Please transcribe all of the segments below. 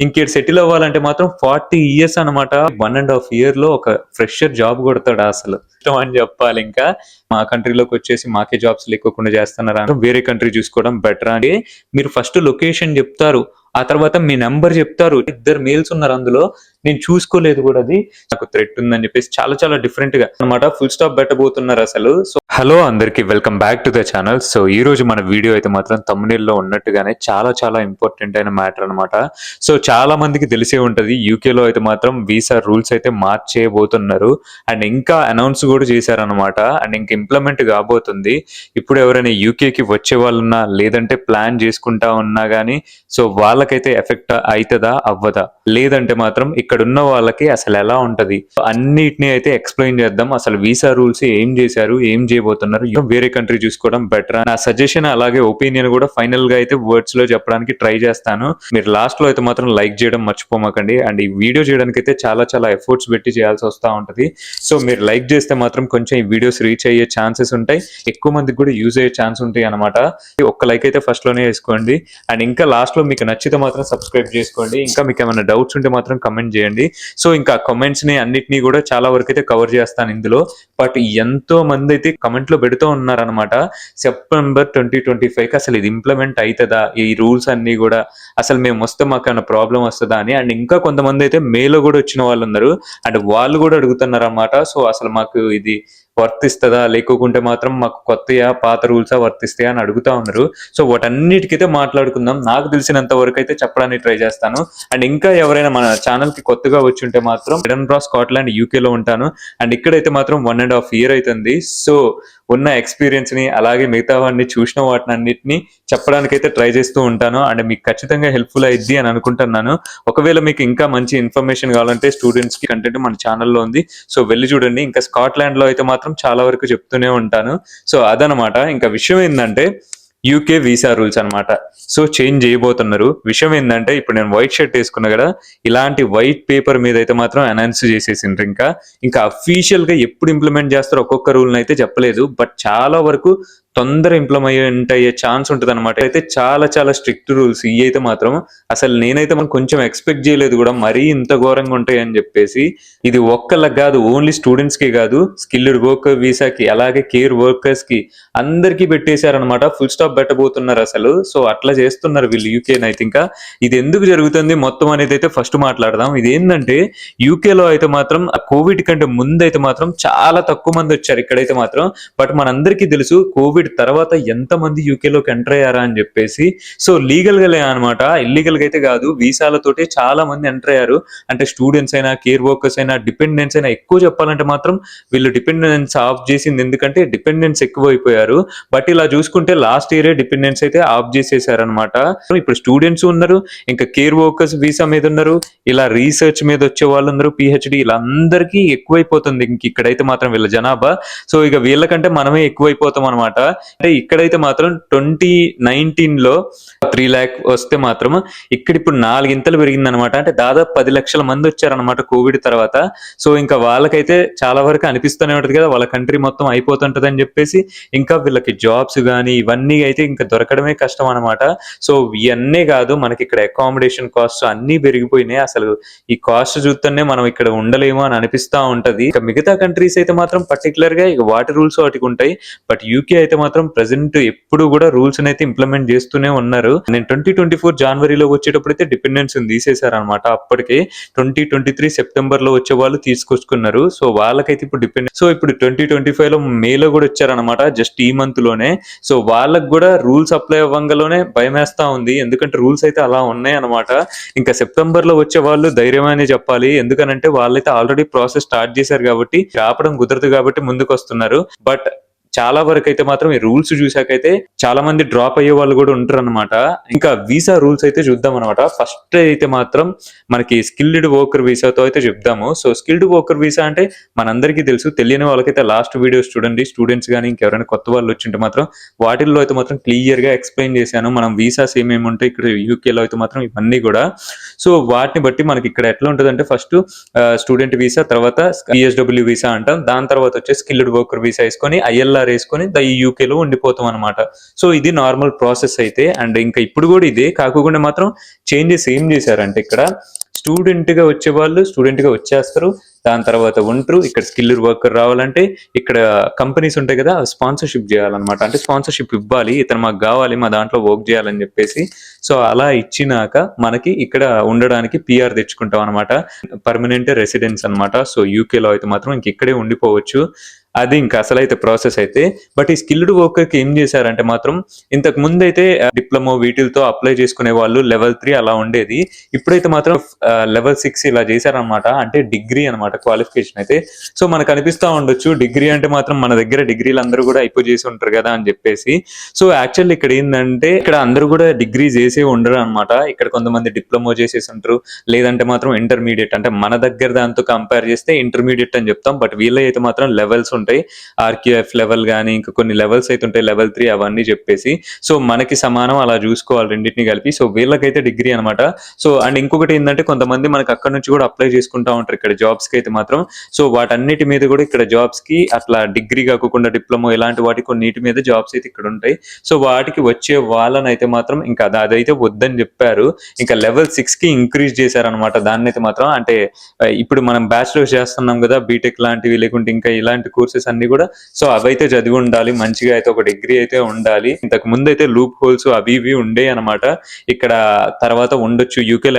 ఇంకేడు settle అవ్వాలంటే మాత్రం 40 years అనమాట. 1.5 ఇయర్ లో ఒక ఫ్రెషర్ జాబ్ కొడతాడు అసలు. ఇష్టం అని చెప్పాలి. ఇంకా మా కంట్రీలోకి వచ్చేసి మాకే జాబ్స్ లేకోకుండా చేస్తున్నారా, వేరే కంట్రీ చూసుకోవడం బెటర్ అని మీరు ఫస్ట్ లొకేషన్ చెప్తారు. ఆ తర్వాత మీ నెంబర్ చెప్తారు. 2 మెయిల్స్ ఉన్నారు అందులో. నేను చూసుకోలేదు కూడా, అది నాకు థ్రెట్ ఉందని చెప్పేసి చాలా చాలా డిఫరెంట్ గా అనమాట ఫుల్ స్టాప్ పెట్టబోతున్నారు అసలు. సో హలో అందరికి, welcome back to the channel. So ఈ రోజు మన వీడియో అయితే మాత్రం thumbnail లో ఉన్నట్టుగానే చాలా చాలా ఇంపార్టెంట్ అయిన మ్యాటర్ అనమాట. సో చాలా మందికి తెలిసే ఉంటది, యూకేలో అయితే మాత్రం వీసా రూల్స్ అయితే మార్చేయబోతున్నారు. అండ్ ఇంకా అనౌన్స్ కూడా చేశారనమాట. అండ్ ఇంకా ఇంప్లిమెంట్ కాబోతుంది. ఇప్పుడు ఎవరైనా యూకేకి వచ్చే వాళ్ళున్నా, లేదంటే ప్లాన్ చేసుకుంటా ఉన్నా గానీ, సో వాళ్ళకైతే ఎఫెక్ట్ అవుతుందా అవ్వదా, లేదంటే మాత్రం ఇక్కడ ఉన్న వాళ్ళకి అసలు ఎలా ఉంటది, అన్నిటిని అయితే ఎక్స్ప్లెయిన్ చేద్దాం. అసలు వీసా రూల్స్ ఏం చేశారు, ఏం చేయబోతున్నారు, వేరే కంట్రీ చూసుకోవడం బెటర్. నా సజెషన్ అలాగే ఒపీనియన్ కూడా ఫైనల్ గా అయితే వర్డ్స్ లో చెప్పడానికి ట్రై చేస్తాను. మీరు లాస్ట్ లో అయితే మాత్రం లైక్ చేయడం మర్చిపోమాకండి. అండ్ ఈ వీడియో చేయడానికి అయితే చాలా చాలా ఎఫర్ట్స్ పెట్టి చేయాల్సి వస్తూ ఉంటది. సో మీరు లైక్ చేస్తే మాత్రం కొంచెం ఈ వీడియోస్ రీచ్ అయ్యే ఛాన్సెస్ ఉంటాయి, ఎక్కువ మందికి కూడా యూజ్ అయ్యే ఛాన్స్ ఉంటాయి అనమాట. ఒక్క లైక్ అయితే ఫస్ట్ లోనే వేసుకోండి. అండ్ ఇంకా లాస్ట్ లో మీకు నచ్చితే మాత్రం సబ్స్క్రైబ్ చేసుకోండి. ఇంకా మీకు ఏమైనా డౌట్స్ ఉంటే మాత్రం కమెంట్ చేయండి. సో ఇంకా కమెంట్స్ ని అన్నిటినీ కూడా చాలా వరకు అయితే కవర్ చేస్తాను ఇందులో. బట్ ఎంతో మంది అయితే కమెంట్ లో పెడుతూ ఉన్నారనమాట, సెప్టెంబర్ 2025 కి అసలు ఇది ఇంప్లిమెంట్ అవుతుందా, ఈ రూల్స్ అన్ని కూడా అసలు మేము వస్తే మాకు ఏమైనా ప్రాబ్లం వస్తుందా అని. అండ్ ఇంకా కొంతమంది అయితే మేలో కూడా వచ్చిన వాళ్ళు ఉన్నారు. అండ్ వాళ్ళు కూడా అడుగుతున్నారు అన్నమాట. సో అసలు మాకు ఇది వర్తిస్తుందా, లేకుంటే మాత్రం మాకు కొత్తయా పాత రూల్సా వర్తిస్తాయా అని అడుగుతా ఉన్నారు. సో వాటన్నిటికైతే మాట్లాడుకుందాం. నాకు తెలిసినంత వరకు అయితే చెప్పడానికి ట్రై చేస్తాను. అండ్ ఇంకా ఎవరైనా మన ఛానల్ కి కొత్తగా వచ్చి ఉంటే మాత్రం ఎడన్బ్రా స్కాట్లాండ్ యూకేలో ఉంటాను. అండ్ ఇక్కడైతే మాత్రం 1.5 ఇయర్ అవుతుంది. సో ఉన్న ఎక్స్పీరియన్స్ ని అలాగే మిగతా వాడిని చూసిన వాటిని అన్నిటిని చెప్పడానికైతే ట్రై చేస్తూ ఉంటాను. అండ్ మీకు ఖచ్చితంగా హెల్ప్ఫుల్ అయ్యిద్ది అని అనుకుంటున్నాను. ఒకవేళ మీకు ఇంకా మంచి ఇన్ఫర్మేషన్ కావాలంటే స్టూడెంట్స్ కి కంటెంట్ మన ఛానల్లో ఉంది, సో వెళ్ళి చూడండి. ఇంకా స్కాట్లాండ్ లో అయితే మాత్రం చాలా వరకు చెప్తూనే ఉంటాను. సో అదనమాట. ఇంకా విషయం ఏంటంటే యూకే వీసా రూల్స్ అనమాట. సో చేంజ్ చేయబోతున్నారు. విషయం ఏంటంటే ఇప్పుడు నేను వైట్ షర్ట్ వేసుకున్నా కదా, ఇలాంటి వైట్ పేపర్ మీద అయితే మాత్రం అనౌన్స్ చేసేసిండ్రు. ఇంకా అఫీషియల్ గా ఎప్పుడు ఇంప్లిమెంట్ చేస్తారో ఒక్కొక్క రూల్ అయితే చెప్పలేదు. బట్ చాలా వరకు తొందర ఇంప్లిమెంట్ అయ్యే ఛాన్స్ ఉంటుంది అనమాట. అయితే చాలా చాలా స్ట్రిక్ట్ రూల్స్ ఇవి అయితే మాత్రం అసలు నేనైతే మనం కొంచెం ఎక్స్పెక్ట్ చేయలేదు కూడా, మరీ ఇంత ఘోరంగా ఉంటాయి అని చెప్పేసి. ఇది ఒక్కళ్ళకి కాదు, ఓన్లీ స్టూడెంట్స్ కి కాదు, స్కిల్డ్ వర్కర్ వీసాకి అలాగే కేర్ వర్కర్స్ కి అందరికీ పెట్టేశారనమాట. ఫుల్ స్టాప్ పెట్టబోతున్నారు అసలు. సో అట్లా చేస్తున్నారు వీళ్ళు యూకే అయితే. ఇంకా ఇది ఎందుకు జరుగుతుంది మొత్తం అనేది అయితే ఫస్ట్ మాట్లాడదాం. ఇది ఏంటంటే యూకేలో అయితే మాత్రం కోవిడ్ కంటే ముందు అయితే మాత్రం చాలా తక్కువ మంది వచ్చారు ఇక్కడైతే మాత్రం. బట్ మనందరికీ తెలుసు కోవిడ్ తర్వాత ఎంత మంది యూకేలోకి ఎంటర్ అయ్యారా అని చెప్పేసి. సో లీగల్ గా అనమాట, ఇల్లీగల్ గా అయితే కాదు, వీసాలతోటి చాలా మంది ఎంటర్ అయ్యారు. అంటే స్టూడెంట్స్ అయినా, కేర్ వర్కర్స్ అయినా, డిపెండెన్స్ అయినా. ఎక్కువ చెప్పాలంటే మాత్రం వీళ్ళు డిపెండెన్స్ ఆఫ్ చేసింది ఎందుకంటే డిపెండెన్స్ ఎక్కువ అయిపోయారు. బట్ ఇలా చూసుకుంటే లాస్ట్ ఇయరే డిపెండెన్స్ అయితే ఆఫ్ చేసేసారనమాట. ఇప్పుడు స్టూడెంట్స్ ఉన్నారు, ఇంకా కేర్ వర్కర్స్ వీసా మీద ఉన్నారు, ఇలా రీసెర్చ్ మీద వచ్చే వాళ్ళు ఉన్నారు, పిహెచ్డి, ఇలా అందరికీ ఎక్కువైపోతుంది ఇంక ఇక్కడైతే మాత్రం వీళ్ళ జనాభా. సో ఇక వీళ్ళకంటే మనమే ఎక్కువైపోతాం అనమాట. అంటే ఇక్కడైతే మాత్రం 2019 లో 3 lakh వస్తే మాత్రం ఇక్కడ ఇప్పుడు 4 ఇంతలు పెరిగింది అనమాట. అంటే దాదాపు 10 లక్షల మంది వచ్చారనమాట కోవిడ్ తర్వాత. సో ఇంకా వాళ్ళకైతే చాలా వరకు అనిపిస్తూనే ఉంటది కదా, వాళ్ళ కంట్రీ మొత్తం అయిపోతుంటది అని చెప్పేసి. ఇంకా వీళ్ళకి జాబ్స్ కానీ ఇవన్నీ అయితే ఇంకా దొరకడమే కష్టం అనమాట. సో ఇవన్నీ కాదు, మనకి ఇక్కడ అకామిడేషన్ కాస్ట్ అన్ని పెరిగిపోయినాయి. అసలు ఈ కాస్ట్ చూస్తేనే మనం ఇక్కడ ఉండలేము అని అనిపిస్తా ఉంటది. ఇక మిగతా కంట్రీస్ అయితే మాత్రం పర్టికులర్ గా ఇక వాటి రూల్స్ వాటికి ఉంటాయి. బట్ యూకే అయితే మాత్రం ప్రెసెంట్ ఎప్పుడు కూడా రూల్స్ అయితే ఇంప్లిమెంట్ చేస్తూనే ఉన్నారు. నేను 2024 జనవరిలో వచ్చేటప్పుడు అయితే డిపెండెన్స్ తీసేశారనమాట. అప్పటికే 2023 సెప్టెంబర్ లో వచ్చే వాళ్ళు తీసుకొచ్చుకున్నారు. సో వాళ్ళకైతే ఇప్పుడు డిపెండెన్స్. సో ఇప్పుడు 2025 లో మేలో కూడా వచ్చారనమాట, జస్ట్ ఈ మంత్ లోనే. సో వాళ్ళకి కూడా రూల్స్ అప్లై అవ్వంగానే భయం వేస్తా ఉంది, ఎందుకంటే రూల్స్ అయితే అలా ఉన్నాయి అనమాట. ఇంకా సెప్టెంబర్ లో వచ్చే వాళ్ళు ధైర్యమనే చెప్పాలి, ఎందుకనంటే వాళ్ళైతే ఆల్రెడీ ప్రాసెస్ స్టార్ట్ చేశారు కాబట్టి, ఆపడం కుదరదు కాబట్టి ముందుకు వస్తున్నారు. బట్ చాలా వరకు అయితే మాత్రం ఈ రూల్స్ చూసాకైతే చాలా మంది డ్రాప్ అయ్యే వాళ్ళు కూడా ఉంటారు అనమాట. ఇంకా వీసా రూల్స్ అయితే చూద్దాం అనమాట. ఫస్ట్ అయితే మాత్రం మనకి స్కిల్డ్ వర్కర్ వీసాతో అయితే చెప్దాము. సో స్కిల్డ్ వర్కర్ వీసా అంటే మనందరికీ తెలుసు, తెలియని వాళ్ళకైతే లాస్ట్ వీడియోస్ చూడండి. స్టూడెంట్స్ కానీ ఇంకెవరైనా కొత్త వాళ్ళు వచ్చింటే మాత్రం వాటిల్లో అయితే మాత్రం క్లియర్ గా ఎక్స్ప్లెయిన్ చేశాను. మనం వీసాస్ ఏమేమి ఉంటాయి ఇక్కడ యూకేలో అయితే మాత్రం ఇవన్నీ కూడా. సో వాటిని బట్టి మనకి ఇక్కడ ఎట్లా ఉంటుంది అంటే, ఫస్ట్ స్టూడెంట్ వీసా, తర్వాత పిఎస్డబ్ల్యూ వీసా అంటాం, దాని తర్వాత వచ్చే స్కిల్డ్ వర్కర్ వీసా వేసుకొని ILR ఐఎల్ఆర్ వేసుకొని ఈ యూకేలో ఉండిపోతాం అనమాట. సో ఇది నార్మల్ ప్రాసెస్ అయితే. అండ్ ఇంకా ఇప్పుడు కూడా ఇదే, కాకుండా మాత్రం చేంజెస్ ఏం చేశారంటే ఇక్కడ స్టూడెంట్ గా వచ్చే వాళ్ళు స్టూడెంట్ గా వచ్చేస్తారు, దాని తర్వాత ఉంటారు. ఇక్కడ స్కిల్డ్ వర్కర్ రావాలంటే ఇక్కడ కంపెనీస్ ఉంటాయి కదా, స్పాన్సర్షిప్ చేయాలన్నమాట. అంటే స్పాన్సర్షిప్ ఇవ్వాలి, ఇతను మాకు కావాలి, మా దాంట్లో వర్క్ చేయాలని చెప్పేసి. సో అలా ఇచ్చినాక మనకి ఇక్కడ ఉండడానికి పిఆర్ తెచ్చుకుంటాం అనమాట, పర్మనెంట్ రెసిడెన్స్ అనమాట. సో యూకేలో అయితే మాత్రం ఇంక ఇక్కడే ఉండిపోవచ్చు. అది ఇంకా అసలైతే ప్రాసెస్ అయితే. బట్ ఈ స్కిల్డ్ వర్కర్ కి ఏం చేశారంటే మాత్రం ఇంతకు ముందు అయితే డిప్లొమా వీటితో అప్లై చేసుకునే వాళ్ళు లెవెల్ 3 అలా ఉండేది. ఇప్పుడైతే మాత్రం లెవెల్ 6 ఇలా చేశారనమాట, అంటే డిగ్రీ అనమాట క్వాలిఫికేషన్ అయితే. సో మనకు అనిపిస్తా ఉండొచ్చు డిగ్రీ అంటే మాత్రం మన దగ్గర డిగ్రీలు అందరూ కూడా అయిపో చేసి ఉంటారు కదా అని చెప్పేసి. సో యాక్చువల్లీ ఇక్కడ ఏంటంటే ఇక్కడ అందరూ కూడా డిగ్రీ చేసే ఉండరు అనమాట. ఇక్కడ కొంతమంది డిప్లొమా చేసేసి ఉంటారు, లేదంటే మాత్రం ఇంటర్మీడియట్, అంటే మన దగ్గర దాంతో కంపేర్ చేస్తే ఇంటర్మీడియట్ అని చెప్తాం. బట్ వీళ్ళ అయితే మాత్రం లెవెల్స్ ఉంటాయి, ఆర్క్యూఎఫ్ లెవెల్ కానీ ఇంకా కొన్ని లెవెల్స్ అయితే ఉంటాయి, లెవెల్ 3 అవన్నీ చెప్పేసి. సో మనకి సమానం అలా చూసుకోవాలి రెండింటిని కలిపి. సో వీళ్ళకైతే డిగ్రీ అనమాట. సో అండ్ ఇంకొకటి ఏంటంటే కొంతమంది మనకి అక్కడ నుంచి కూడా అప్లై చేసుకుంటా ఉంటారు ఇక్కడ జాబ్స్ కి అయితే మాత్రం. సో వాటన్నిటి మీద కూడా ఇక్కడ జాబ్స్ కి అట్లా డిగ్రీ కాకుండా డిప్లొమా ఇలాంటి వాటి కొన్నిటి మీద జాబ్స్ అయితే ఇక్కడ ఉంటాయి. సో వాటికి వచ్చే వాళ్ళని అయితే మాత్రం ఇంకా అదైతే వద్దని చెప్పారు. ఇంకా లెవెల్ 6 కి ఇంక్రీజ్ చేశారనమాట దాన్ని అయితే మాత్రం. అంటే ఇప్పుడు మనం బ్యాచిలర్స్ చేస్తున్నాం కదా, బీటెక్ లాంటివి లేకుంటే ఇంకా ఇలాంటి కోర్సెస్ అన్ని కూడా, సో అవైతే చదివి ఉండాలి, మంచిగా అయితే ఒక డిగ్రీ అయితే ఉండాలి. ఇంతకు ముందు అయితే లూప్ హోల్స్ అవి ఇవి ఉండే అనమాట. ఇక్కడ తర్వాత ఉండొచ్చు, యూకేలో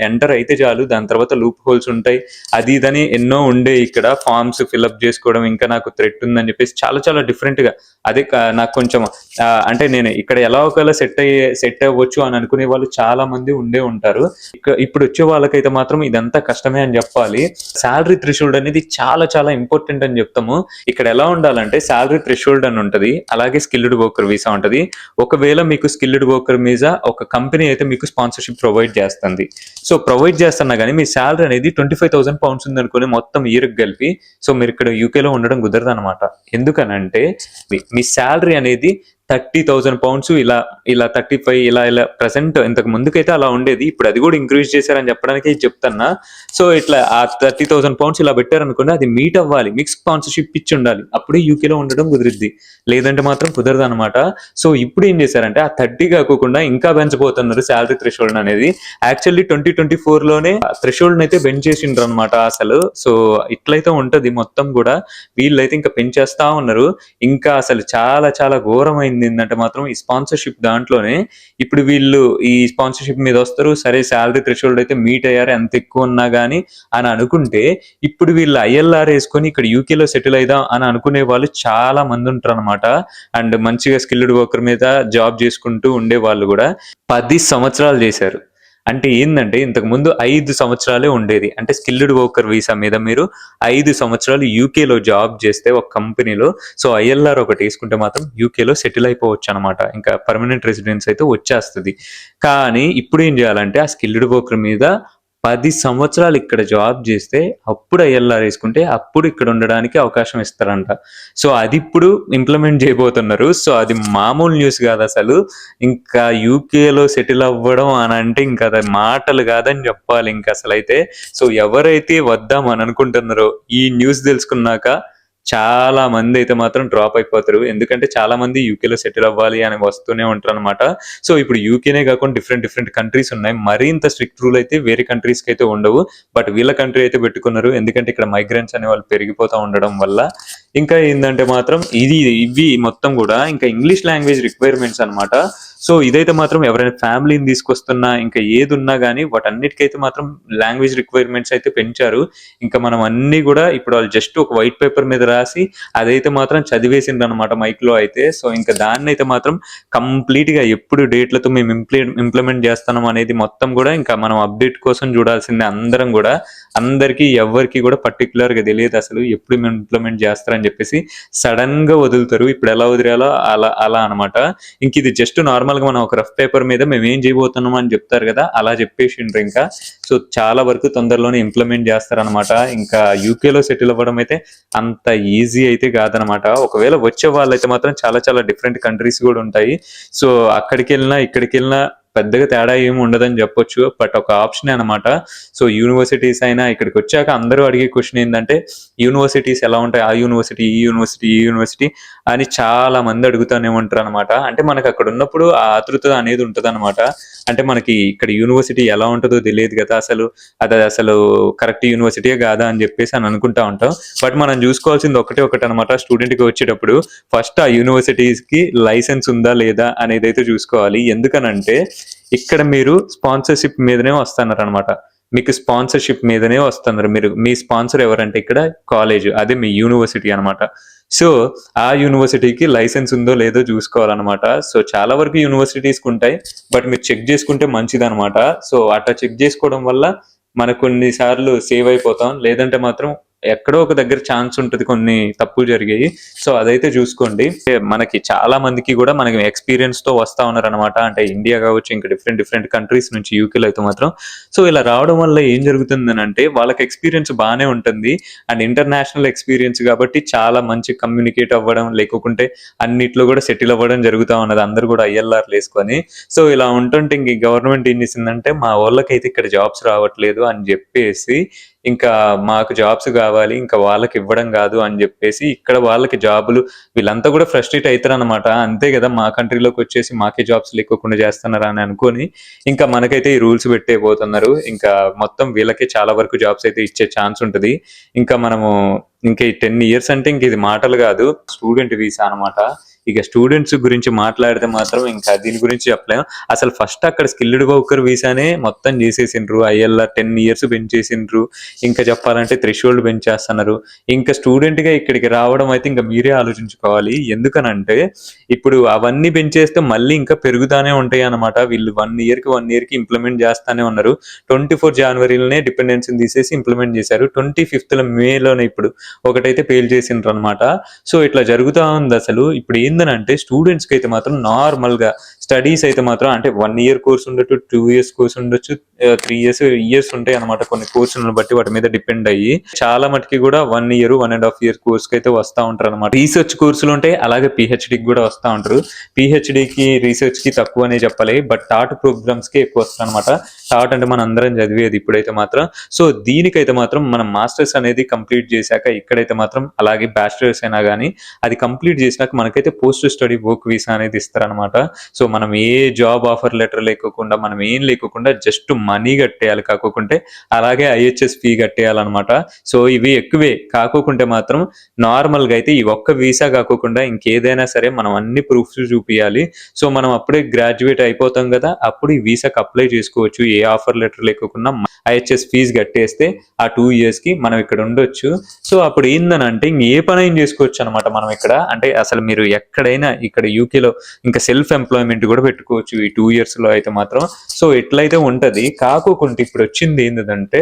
ఎంటర్ అయితే చాలు, దాని తర్వాత లూప్ హోల్స్ ఉంటాయి, అది ఇదని ఎన్నో ఉండే. ఇక్కడ ఫార్మ్స్ ఫిల్అప్ చేసుకోవడం, ఇంకా నాకు థ్రెట్ ఉందని చెప్పేసి చాలా చాలా డిఫరెంట్ గా. అదే నాకు కొంచెం అంటే నేను ఇక్కడ ఎలా ఒకవేళ సెట్ అవ్వచ్చు అని అనుకునే వాళ్ళు చాలా మంది ఉండే ఉంటారు. ఇప్పుడు వచ్చే వాళ్ళకైతే మాత్రం ఇదంతా కష్టమే అని చెప్పాలి. శాలరీ థ్రెషోల్డ్ అనేది చాలా చాలా ఇంపార్టెంట్ అని చెప్తాము. ఇక్కడ ఎలా ఉండాలంటే శాలరీ థ్రెషోల్డ్ అని ఉంటది, అలాగే స్కిల్డ్ వర్కర్ వీసా ఉంటది. ఒకవేళ మీకు స్కిల్డ్ వర్కర్ మీద ఒక కంపెనీ అయితే మీకు స్పాన్సర్షిప్ ప్రొవైడ్ చేస్తుంది. సో ప్రొవైడ్ చేస్తున్నా కానీ మీ శాలరీ అనేది 25,000 పౌండ్స్ ఉంది అనుకుని మొత్తం ఇయర్ కలిపి, సో మీరు ఇక్కడ యూకేలో ఉండడం కుదరదు అనమాట. ఎందుకనంటే మీ శాలరీ అనేది 30,000 పౌండ్స్, ఇలా 35 ఇలా ప్రెసెంట్. ఇంతకు ముందుకైతే అలా ఉండేది, ఇప్పుడు అది కూడా ఇంక్రీజ్ చేశారని చెప్పడానికి చెప్తున్నా. సో ఇట్లా ఆ 30,000 పౌండ్స్ ఇలా పెట్టారనుకోండి, అది మీట్ అవ్వాలి, మీకు స్పాన్సర్షిప్ ఇచ్చి ఉండాలి, అప్పుడే యూకేలో ఉండడం కుదిరిద్ది, లేదంటే మాత్రం కుదరదు అనమాట. సో ఇప్పుడు ఏం చేశారంటే ఆ 30 కాకుండా ఇంకా పెంచబోతున్నారు శాలరీ థ్రెషోల్డ్ అనేది. యాక్చువల్లీ 2024 లోనే థ్రెషోల్డ్ అయితే బెంచ్ చేసిండ్రు అనమాట అసలు. సో ఇట్లయితే ఉంటది మొత్తం కూడా, వీళ్ళైతే ఇంకా పెంచేస్తా ఉన్నారు. ఇంకా అసలు చాలా చాలా ఘోరమైంది ఏంటంటే మాత్రం ఈ స్పాన్సర్షిప్ దాంట్లోనే. ఇప్పుడు వీళ్ళు ఈ స్పాన్సర్షిప్ మీద వస్తారు, సరే శాలరీ థ్రెషోల్డ్ అయితే మీట్ అయ్యారు ఎంత ఎక్కువ ఉన్నా గానీ అని అనుకుంటే, ఇప్పుడు వీళ్ళు ఐఎల్ఆర్ వేసుకొని ఇక్కడ యూకేలో సెటిల్ అయిదాం అని అనుకునే వాళ్ళు చాలా మంది ఉంటారు అనమాట. అండ్ మంచిగా స్కిల్డ్ వర్కర్ మీద జాబ్ చేసుకుంటూ ఉండే వాళ్ళు కూడా 10 సంవత్సరాలు చేశారు. అంటే ఏంటంటే ఇంతకు ముందు 5 సంవత్సరాలే ఉండేది. అంటే స్కిల్డ్ వర్కర్ వీసా మీద మీరు 5 సంవత్సరాలు యూకేలో జాబ్ చేస్తే ఒక కంపెనీలో, సో ఐఎల్ఆర్ ఒకటి వేసుకుంటే మాత్రం యూకేలో సెటిల్ అయిపోవచ్చు అనమాట, ఇంకా పర్మనెంట్ రెసిడెన్స్ అయితే వచ్చేస్తుంది. కానీ ఇప్పుడు ఏం చేయాలంటే ఆ స్కిల్డ్ వర్కర్ మీద 10 సంవత్సరాలు ఇక్కడ జాబ్ చేస్తే అప్పుడు ఐఎల్ఆర్ వేసుకుంటే అప్పుడు ఇక్కడ ఉండడానికి అవకాశం ఇస్తారంట. సో అది ఇప్పుడు ఇంప్లిమెంట్ చేయబోతున్నారు. సో అది మామూలు న్యూస్ కాదు అసలు. ఇంకా యూకేలో సెటిల్ అవ్వడం అని అంటే ఇంకా అది మాటలు కాదని చెప్పాలి ఇంకా అసలు అయితే. సో ఎవరైతే వద్దాం అని అనుకుంటున్నారో ఈ న్యూస్ తెలుసుకున్నాక చాలా మంది అయితే మాత్రం డ్రాప్ అయిపోతారు. ఎందుకంటే చాలా మంది యూకేలో సెటిల్ అవ్వాలి అని వస్తూనే ఉంటారు అనమాట. సో ఇప్పుడు యూకేనే కాకుండా డిఫరెంట్ కంట్రీస్ ఉన్నాయి. మరీ ఇంత స్ట్రిక్ట్ రూల్ అయితే వేరే కంట్రీస్ కి అయితే ఉండవు. బట్ వీళ్ళ కంట్రీ అయితే పెట్టుకున్నారు, ఎందుకంటే ఇక్కడ మైగ్రెంట్స్ అనే వాళ్ళు పెరిగిపోతా ఉండడం వల్ల. ఇంకా ఏంటంటే మాత్రం ఇవి మొత్తం కూడా ఇంకా ఇంగ్లీష్ లాంగ్వేజ్ రిక్వైర్మెంట్స్ అనమాట. సో ఇదైతే మాత్రం ఎవరైనా ఫ్యామిలీని తీసుకొస్తున్నా ఇంకా ఏది ఉన్నా కానీ వాటన్నిటికైతే మాత్రం లాంగ్వేజ్ రిక్వైర్మెంట్స్ అయితే పెంచారు. ఇంకా మనం అన్ని కూడా ఇప్పుడు వాళ్ళు జస్ట్ ఒక వైట్ పేపర్ మీద రాసి అదైతే మాత్రం చదివేసిండ్రు అనమాట మైక్ లో అయితే. సో ఇంకా దాన్ని అయితే మాత్రం కంప్లీట్ గా ఎప్పుడు డేట్లతో మేము ఇంప్లిమెంట్ చేస్తున్నాం అనేది మొత్తం కూడా ఇంకా మనం అప్డేట్ కోసం చూడాల్సిందే అందరం కూడా. అందరికి ఎవరికి కూడా పర్టికులర్ గా తెలియదు అసలు ఎప్పుడు మేము ఇంప్లిమెంట్ చేస్తారని చెప్పేసి. సడన్ గా వదులుతారు, ఇప్పుడు ఎలా వదిలేయాలో అలా అనమాట. ఇంక ఇది జస్ట్ నార్మల్ గా మనం ఒక రఫ్ పేపర్ మీద మేము ఏం చేయబోతున్నాం అని చెప్తారు కదా, అలా చెప్పేసిండ్రు ఇంకా. సో చాలా వరకు తొందరలోనే ఇంప్లిమెంట్ చేస్తారనమాట. ఇంకా యూకేలో సెటిల్ అవ్వడం అయితే అంత ఈజీ అయితే కాదనమాట. ఒకవేళ వచ్చే వాళ్ళైతే మాత్రం చాలా చాలా డిఫరెంట్ కంట్రీస్ కూడా ఉంటాయి. సో అక్కడికి వెళ్ళినా ఇక్కడికి వెళ్ళినా పెద్దగా తేడా ఏమి ఉండదని చెప్పొచ్చు. బట్ ఒక ఆప్షనే అనమాట. సో యూనివర్సిటీస్ అయినా ఇక్కడికి వచ్చాక అందరూ అడిగే క్వశ్చన్ ఏంటంటే యూనివర్సిటీస్ ఎలా ఉంటాయి, ఆ యూనివర్సిటీ, ఈ యూనివర్సిటీ, ఈ యూనివర్సిటీ అని చాలా మంది అడుగుతానే ఉంటారు అనమాట. అంటే మనకు అక్కడ ఉన్నప్పుడు ఆ ఆతృత అనేది ఉంటది అనమాట. అంటే మనకి ఇక్కడ యూనివర్సిటీ ఎలా ఉంటుందో తెలియదు కదా, అది అసలు కరెక్ట్ యూనివర్సిటీయే కాదా అని చెప్పేసి అని అనుకుంటా ఉంటాం. బట్ మనం చూసుకోవాల్సింది ఒకటి అనమాట. స్టూడెంట్ కి వచ్చేటప్పుడు ఫస్ట్ ఆ యూనివర్సిటీస్ కి లైసెన్స్ ఉందా లేదా అనేది అయితే చూసుకోవాలి. ఎందుకనంటే ఇక్కడ మీరు స్పాన్సర్షిప్ మీదనే వస్తున్నారు అనమాట. మీకు స్పాన్సర్షిప్ మీదనే వస్తున్నారు. మీ స్పాన్సర్ ఎవరంటే ఇక్కడ కాలేజ్, అదే మీ యూనివర్సిటీ అనమాట. సో ఆ యూనివర్సిటీకి లైసెన్స్ ఉందో లేదో చూసుకోవాలన్నమాట. సో చాలా వరకు యూనివర్సిటీస్కి ఉంటాయి, బట్ మీరు చెక్ చేసుకుంటే మంచిదన్నమాట. సో అట్లా చెక్ చేసుకోవడం వల్ల మనకు కొన్నిసార్లు సేవ్ అయిపోతాం. లేదంటే మాత్రం ఎక్కడో ఒక దగ్గర ఛాన్స్ ఉంటుంది కొన్ని తప్పులు జరిగాయి. సో అదైతే చూసుకోండి. మనకి చాలా మందికి కూడా మనకి ఎక్స్పీరియన్స్ తో వస్తా ఉన్నారు అనమాట. అంటే ఇండియా కావచ్చు, ఇంకా డిఫరెంట్ కంట్రీస్ నుంచి, యూకేలో అయితే మాత్రం. సో ఇలా రావడం వల్ల ఏం జరుగుతుందని అంటే వాళ్ళకి ఎక్స్పీరియన్స్ బాగానే ఉంటుంది. అండ్ ఇంటర్నేషనల్ ఎక్స్పీరియన్స్ కాబట్టి చాలా మంచి కమ్యూనికేట్ అవ్వడం, లేకుంటే అన్నిట్లో కూడా సెటిల్ అవ్వడం జరుగుతూ ఉన్నది. అందరు కూడా ఐఎల్ఆర్ వేసుకొని. సో ఇలా ఉంటుంటే ఇంక గవర్నమెంట్ ఏం చేసిందంటే మా వాళ్ళకైతే ఇక్కడ జాబ్స్ రావట్లేదు అని చెప్పేసి, ఇంకా మాకు జాబ్స్ కావాలి, ఇంకా వాళ్ళకి ఇవ్వడం కాదు అని చెప్పేసి ఇక్కడ వాళ్ళకి జాబులు, వీళ్ళంతా కూడా ఫ్రస్ట్రేట్ అవుతారు అనమాట. అంతే కదా, మా కంట్రీలోకి వచ్చేసి మాకే జాబ్స్ లేకోకుండా చేస్తున్నారా అని అనుకొని ఇంకా మనకైతే ఈ రూల్స్ పెట్టే పోతున్నారు. ఇంకా మొత్తం వీళ్ళకే చాలా వరకు జాబ్స్ అయితే ఇచ్చే ఛాన్స్ ఉంటుంది. ఇంకా మనము ఇంకా ఈ 10 years అంటే ఇంక ఇది మాటలు కాదు, స్టూడెంట్ వీసా అనమాట. ఇక స్టూడెంట్స్ గురించి మాట్లాడితే మాత్రం ఇంకా దీని గురించి చెప్పలేము. అసలు ఫస్ట్ అక్కడ స్కిల్డ్ వర్కర్ వీసానే మొత్తం చేసేసిండ్రు. ILR 10 years పెంచేసిండ్రు. ఇంకా చెప్పాలంటే థ్రెషోల్డ్ పెంచేస్తున్నారు. ఇంకా స్టూడెంట్ గా ఇక్కడికి రావడం అయితే ఇంకా మీరే ఆలోచించుకోవాలి. ఎందుకనంటే ఇప్పుడు అవన్నీ పెంచేస్తే మళ్ళీ ఇంకా పెరుగుతానే ఉంటాయి అనమాట. వీళ్ళు 1 year కి ఇంప్లిమెంట్ చేస్తానే ఉన్నారు. 24 Januaryలోనే డిపెండెన్సీని తీసేసి ఇంప్లిమెంట్ చేశారు. 25th Mayలోనే ఇప్పుడు ఒకటైతే పేల్ చేసిండ్రు అనమాట. సో ఇట్లా జరుగుతూ ఉంది. అసలు ఇప్పుడు ఏందనంటే స్టూడెంట్స్ కి అయితే మాత్రం నార్మల్ గా స్టడీస్ అయితే మాత్రం అంటే 1 year కోర్స్ ఉండొచ్చు, 2 years కోర్స్ ఉండొచ్చు, 3 years ఉంటాయి అనమాట. కొన్ని కోర్సులను బట్టి వాటి మీద డిపెండ్ అయ్యి చాలా మటుకి కూడా 1 year, 1.5 year కోర్స్ కి అయితే వస్తూ ఉంటారు అనమాట. రీసెర్చ్ కోర్సులు ఉంటాయి, అలాగే పిహెచ్డికి కూడా వస్తూ ఉంటారు. పిహెచ్డికి రీసెర్చ్ కి తక్కువ అనే చెప్పాలి, బట్ టాట్ ప్రోగ్రామ్స్ కి ఎక్కువ వస్తుంది అనమాట. టాట్ అంటే మనం అందరం చదివేది ఇప్పుడైతే మాత్రం. సో దీనికైతే మాత్రం మనం మాస్టర్స్ అనేది కంప్లీట్ చేశాక ఇక్కడైతే మాత్రం, అలాగే బ్యాచిలర్స్ అయినా కానీ అది కంప్లీట్ చేసినాక మనకైతే పోస్ట్ స్టడీ వర్క్ వీసా అనేది ఇస్తారనమాట. సో మనం ఏ జాబ్ ఆఫర్ లెటర్ లేకోకుండా, మనం ఏం లేకోకుండా జస్ట్ మనీ కట్టేయాలి కాకోకుంటే, అలాగే ఐహెచ్ఎస్ ఫీ కట్టేయాలన్నమాట. సో ఇవి ఎక్కువే కాకోకుంటే మాత్రం నార్మల్ గా అయితే ఈ ఒక్క వీసా కాకోకుండా ఇంకేదైనా సరే మనం అన్ని ప్రూఫ్స్ చూపించాలి. సో మనం అప్పుడే గ్రాడ్యుయేట్ అయిపోతాం కదా, అప్పుడు ఈ వీసాకి అప్లై చేసుకోవచ్చు. ఏ ఆఫర్ లెటర్ లేకోకుండా ఐహెచ్ఎస్ ఫీజు కట్టేస్తే ఆ 2 years కి మనం ఇక్కడ ఉండొచ్చు. సో అప్పుడు ఏందనంటే ఇంక ఏ పని ఏం చేసుకోవచ్చు అనమాట మనం ఇక్కడ. అంటే అసలు మీరు ఎక్కడైనా ఇక్కడ యూకేలో ఇంకా సెల్ఫ్ ఎంప్లాయ్మెంట్ కూడా పెట్టుకోవచ్చు ఈ 2 years లో అయితే మాత్రం. సో ఎట్లయితే ఉంటది. కాకోకుంటే ఇప్పుడు వచ్చింది ఏంటంటే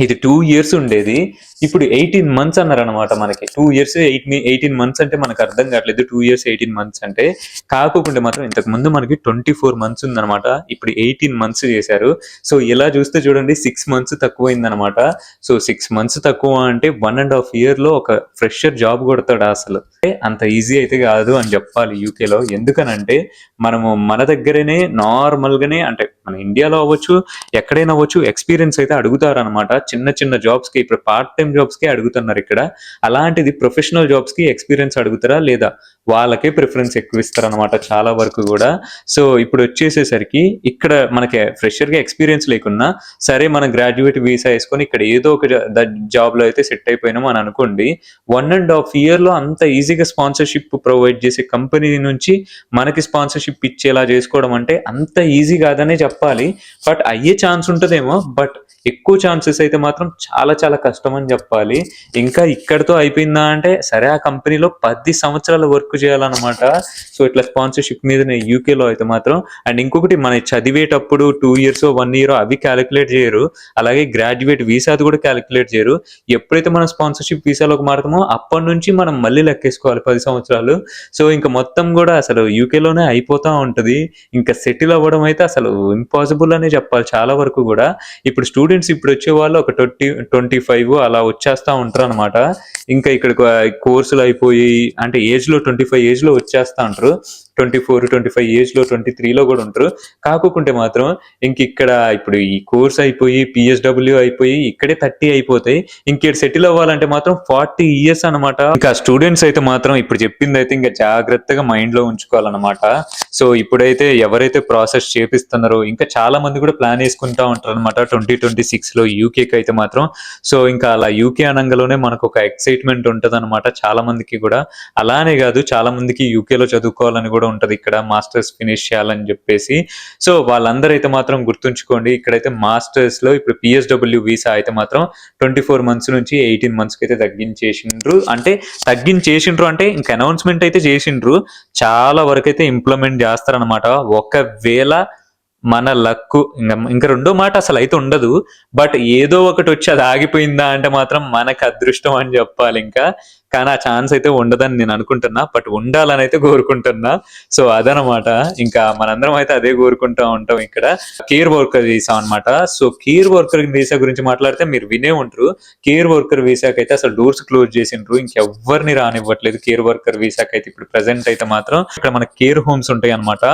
ఇది 2 years ఉండేది, ఇప్పుడు 18 months అన్నారనమాట. మనకి 2 years 18 months అంటే మనకు అర్థం కావట్లేదు. 2 years 18 months అంటే. కాకోకుంటే మాత్రం ఇంతకు ముందు మనకి 24 months ఉందన్నమాట, ఇప్పుడు 18 months చేశారు. సో ఇలా చూస్తే చూడండి 6 months తక్కువైందనమాట. సో 6 months తక్కువ అంటే 1.5 year లో ఒక ఫ్రెషర్ జాబ్ కొడతాడు. అసలు అంత ఈజీ అయితే కాదు అని చెప్పాలి యూకేలో. ఎందుకనంటే మనము మన దగ్గరనే నార్మల్ గానే, అంటే మన ఇండియాలో అవ్వచ్చు, ఎక్కడైనా అవ్వచ్చు, ఎక్స్పీరియన్స్ అయితే అడుగుతారు అనమాట. చిన్న జాబ్స్ కి, ఇప్పుడు పార్ట్ టైం జాబ్స్ కి అడుగుతున్నారు ఇక్కడ. అలాంటిది ప్రొఫెషనల్ జాబ్స్ కి ఎక్స్పీరియన్స్ అడుగుతారా లేదా, వాళ్ళకే ప్రిఫరెన్స్ ఎక్కువ ఇస్తారు అనమాట చాలా వరకు కూడా. సో ఇప్పుడు వచ్చేసేసరికి ఇక్కడ మనకి ఫ్రెషర్ గా ఎక్స్పీరియన్స్ లేకున్నా సరే, మనం గ్రాడ్యుయేట్ వీసా వేసుకొని ఇక్కడ ఏదో ఒక జాబ్ లో అయితే సెట్ అయిపోయినాం అని అనుకోండి, 1.5 year లో అంత ఈజీగా స్పాన్సర్షిప్ ప్రొవైడ్ చేసే కంపెనీ నుంచి మనకి స్పాన్సర్షిప్ ఇచ్చేలా చేసుకోవడం అంటే అంత ఈజీ కాదనే చెప్పాలి. బట్ అయ్యే ఛాన్స్ ఉంటుందేమో, బట్ ఎక్కువ ఛాన్సెస్ అయితే మాత్రం చాలా కష్టం అని చెప్పాలి. ఇంకా ఇక్కడతో అయిపోయిందా అంటే సరే, ఆ కంపెనీలో 10 సంవత్సరాల వర్క్ చేయాలన్నమాట. సో ఇట్లా స్పాన్సర్షిప్ మీదనే యూకేలో అయితే మాత్రం. అండ్ ఇంకొకటి, మన చదివేటప్పుడు 2 years 1 year అవి క్యాలిక్యులేట్ చేయరు, అలాగే గ్రాడ్యుయేట్ వీసాది కూడా క్యాలిక్యులేట్ చేయరు. ఎప్పుడైతే మనం స్పాన్సర్షిప్ వీసాలోకి మారుతామో అప్పటి నుంచి మనం మళ్ళీ లెక్కేసుకోవాలి 10 సంవత్సరాలు. సో ఇంకా మొత్తం కూడా అసలు యూకేలోనే అయిపోతా ఉంటది. ఇంకా సెటిల్ అవ్వడం అయితే అసలు ఇంపాసిబుల్ అనే చెప్పాలి చాలా వరకు కూడా. ఇప్పుడు స్టూడెంట్స్ ఇప్పుడు వచ్చే వాళ్ళు ఒక 20-25 అలా వచ్చేస్తా ఉంటారు అనమాట. ఇంకా ఇక్కడ కోర్సులు అయిపోయి, అంటే ఏజ్ లో 25 ఏజ్ లో వచ్చేస్తా ఉంటారు. 24, 25 ఏజ్ లో 23లో కూడా ఉంటారు. కాకుంటే మాత్రం ఇంక ఇక్కడ ఇప్పుడు ఈ కోర్స్ అయిపోయి పిఎస్డబ్ల్యూ అయిపోయి ఇక్కడే 30 అయిపోతాయి. ఇంకేడు సెటిల్ అవ్వాలంటే మాత్రం 40 ఇయర్స్ అనమాట. ఇంకా స్టూడెంట్స్ అయితే మాత్రం ఇప్పుడు చెప్పింది అయితే ఇంకా జాగ్రత్తగా మైండ్ లో ఉంచుకోవాలన్నమాట. సో ఇప్పుడైతే ఎవరైతే ప్రాసెస్ చేపిస్తున్నారో ఇంకా చాలా మంది కూడా ప్లాన్ వేసుకుంటా ఉంటారు అనమాట 2026లో యూకేకి అయితే మాత్రం. సో ఇంకా అలా యూకే అనంగలోనే మనకు ఒక ఎక్సైట్మెంట్ ఉంటది అనమాట చాలా మందికి కూడా. అలానే కాదు చాలా మందికి యూకేలో చదువుకోవాలని కూడా ఉంటది, ఇక్కడ మాస్టర్స్ ఫినిష్ చేయాలని చెప్పేసి. సో వాళ్ళందరూ అయితే మాత్రం గుర్తుంచుకోండి, ఇక్కడైతే మాస్టర్స్ లో ఇప్పుడు పిఎస్డబ్ల్యూ వీసా అయితే మాత్రం 24 మంత్స్ నుంచి 18 మంత్స్ కి అయితే తగ్గించేసిండ్రు అంటే ఇంక అనౌన్స్మెంట్ అయితే చేసిండ్రు, చాలా వరకు అయితే ఇంప్లిమెంట్ చేస్తారనమాట. ఒకవేళ మన లక్కు ఇంకా రెండో మాట అసలు అయితే ఉండదు. బట్ ఏదో ఒకటి వచ్చి అది ఆగిపోయిందా అంటే మాత్రం మనకు అదృష్టం అని చెప్పాలి ఇంకా. కానీ ఆ ఛాన్స్ అయితే ఉండదని నేను అనుకుంటున్నా, బట్ ఉండాలని అయితే కోరుకుంటున్నా. సో అదనమాట, ఇంకా మనందరం అయితే అదే కోరుకుంటా ఉంటాం. ఇక్కడ కేర్ వర్కర్ వీసా అనమాట. సో కేర్ వర్కర్ వీసా గురించి మాట్లాడితే మీరు వినే ఉంటారు, కేర్ వర్కర్ వీసాకి అయితే అసలు డోర్స్ క్లోజ్ చేసిండ్రు, ఇంకెవ్వరిని రానివ్వట్లేదు కేర్ వర్కర్ వీసాకి అయితే. ఇప్పుడు ప్రెసెంట్ అయితే మాత్రం ఇక్కడ మన కేర్ హోమ్స్ ఉంటాయి అనమాట.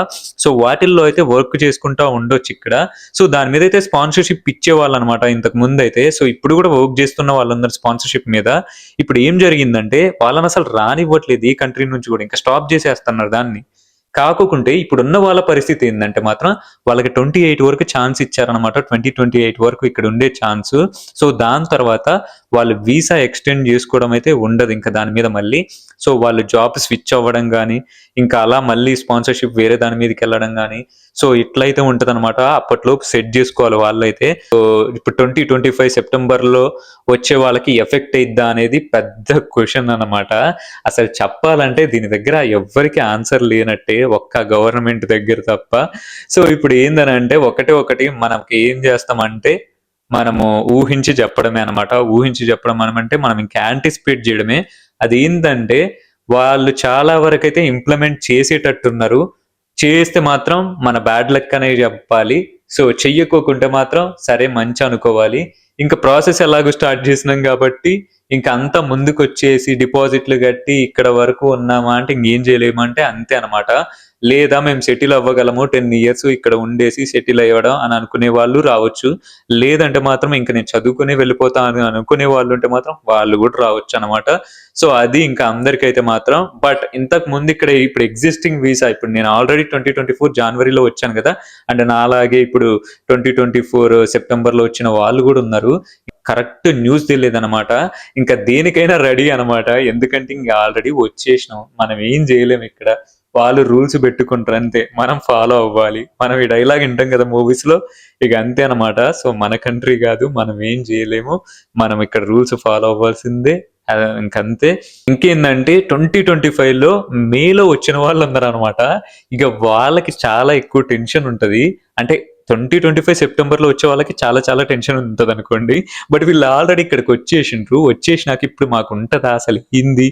సో వాటిల్లో అయితే వర్క్ చేసుకుంటా ఉండొచ్చు ఇక్కడ. సో దాని మీద అయితే స్పాన్సర్షిప్ ఇచ్చేవాళ్ళు అనమాట ఇంతకు ముందు అయితే. సో ఇప్పుడు కూడా వర్క్ చేస్తున్న వాళ్ళందరూ స్పాన్సర్షిప్ మీద. ఇప్పుడు ఏం జరిగిందంటే వాళ్ళని అసలు రానివ్వట్లేదు ఈ కంట్రీ నుంచి కూడా, ఇంకా స్టాప్ చేసేస్తున్నారు దాన్ని. కాకుంటే ఇప్పుడున్న వాళ్ళ పరిస్థితి ఏంటంటే మాత్రం వాళ్ళకి 28 వరకు ఛాన్స్ ఇచ్చారనమాట, 2028 వరకు ఇక్కడ ఉండే ఛాన్స్. సో దాని తర్వాత వాళ్ళు వీసా ఎక్స్టెండ్ చేసుకోవడం అయితే ఉండదు ఇంకా దాని మీద మళ్ళీ. సో వాళ్ళు జాబ్ స్విచ్ అవ్వడం కానీ ఇంకా అలా మళ్ళీ స్పాన్సర్షిప్ వేరే దాని మీదకి వెళ్ళడం కానీ సో ఇట్లయితే ఉంటది అనమాట. అప్పట్లోపు సెట్ చేసుకోవాలి వాళ్ళైతే. సో ఇప్పుడు 2025 సెప్టెంబర్లో వచ్చే వాళ్ళకి ఎఫెక్ట్ అయిద్దా అనేది పెద్ద క్వశ్చన్ అనమాట. అసలు చెప్పాలంటే దీని దగ్గర ఎవ్వరికి ఆన్సర్ లేనట్టే, ఒక్క గవర్నమెంట్ దగ్గర తప్ప. సో ఇప్పుడు ఏందనంటే ఒకటి మనకి ఏం చేస్తామంటే మనము ఊహించి చెప్పడమే అనమాట. ఊహించి చెప్పడం అంటే మనం ఇంకా యాంటిసిపేట్ చేయడమే. అది ఏంటంటే వాళ్ళు చాలా వరకు అయితే ఇంప్లిమెంట్ చేసేటట్టున్నారు, చేస్తే మాత్రం మన బ్యాడ్ లక్ అనే చెప్పాలి. సో చెయ్యకోకుంటే మాత్రం సరే మంచి అనుకోవాలి. ఇంకా ప్రాసెస్ ఎలాగో స్టార్ట్ చేసినాం కాబట్టి ఇంకా అంతా ముందుకు వచ్చేసి డిపాజిట్లు కట్టి ఇక్కడ వరకు ఉన్నామా అంటే ఇంకేం చేయలేమంటే అంతే అనమాట. లేదా మేము సెటిల్ అవ్వగలము 10 ఇయర్స్ ఇక్కడ ఉండేసి సెటిల్ అయ్యడం అని అనుకునే వాళ్ళు రావచ్చు. లేదంటే మాత్రం ఇంకా నేను చదువుకుని వెళ్ళిపోతా అని అనుకునే వాళ్ళు ఉంటే మాత్రం వాళ్ళు కూడా రావచ్చు అనమాట. సో అది ఇంకా అందరికైతే మాత్రం. బట్ ఇంతకు ముందు ఇక్కడ ఇప్పుడు ఎగ్జిస్టింగ్ వీసా, ఇప్పుడు నేను ఆల్రెడీ 2024 జనవరిలో వచ్చాను కదా, అండ్ నాలాగే ఇప్పుడు 2024 సెప్టెంబర్లో వచ్చిన వాళ్ళు కూడా ఉన్నారు. కరెక్ట్ న్యూస్ తెలియదనమాట. ఇంకా దేనికైనా రెడీ అనమాట, ఎందుకంటే ఇంకా ఆల్రెడీ వచ్చేసినాం, మనం ఏం చేయలేము ఇక్కడ. వాళ్ళు రూల్స్ పెట్టుకుంటారు అంతే, మనం ఫాలో అవ్వాలి. మనం ఈ డైలాగ్ వింటాం కదా మూవీస్ లో, ఇక అంతే అనమాట. సో మన కంట్రీ కాదు, మనం ఏం చేయలేము, మనం ఇక్కడ రూల్స్ ఫాలో అవ్వాల్సిందే, ఇంకంతే. ఇంకేందంటే 2025లో మేలో వచ్చిన వాళ్ళు అందరూ అనమాట, ఇక వాళ్ళకి చాలా ఎక్కువ టెన్షన్ ఉంటది. అంటే 2025 సెప్టెంబర్లో వచ్చే వాళ్ళకి చాలా చాలా టెన్షన్ ఉంటుంది అనుకోండి. బట్ వీళ్ళు ఆల్రెడీ ఇక్కడికి వచ్చేసినాక ఇప్పుడు మాకు ఉంటుందా అసలు హిందీ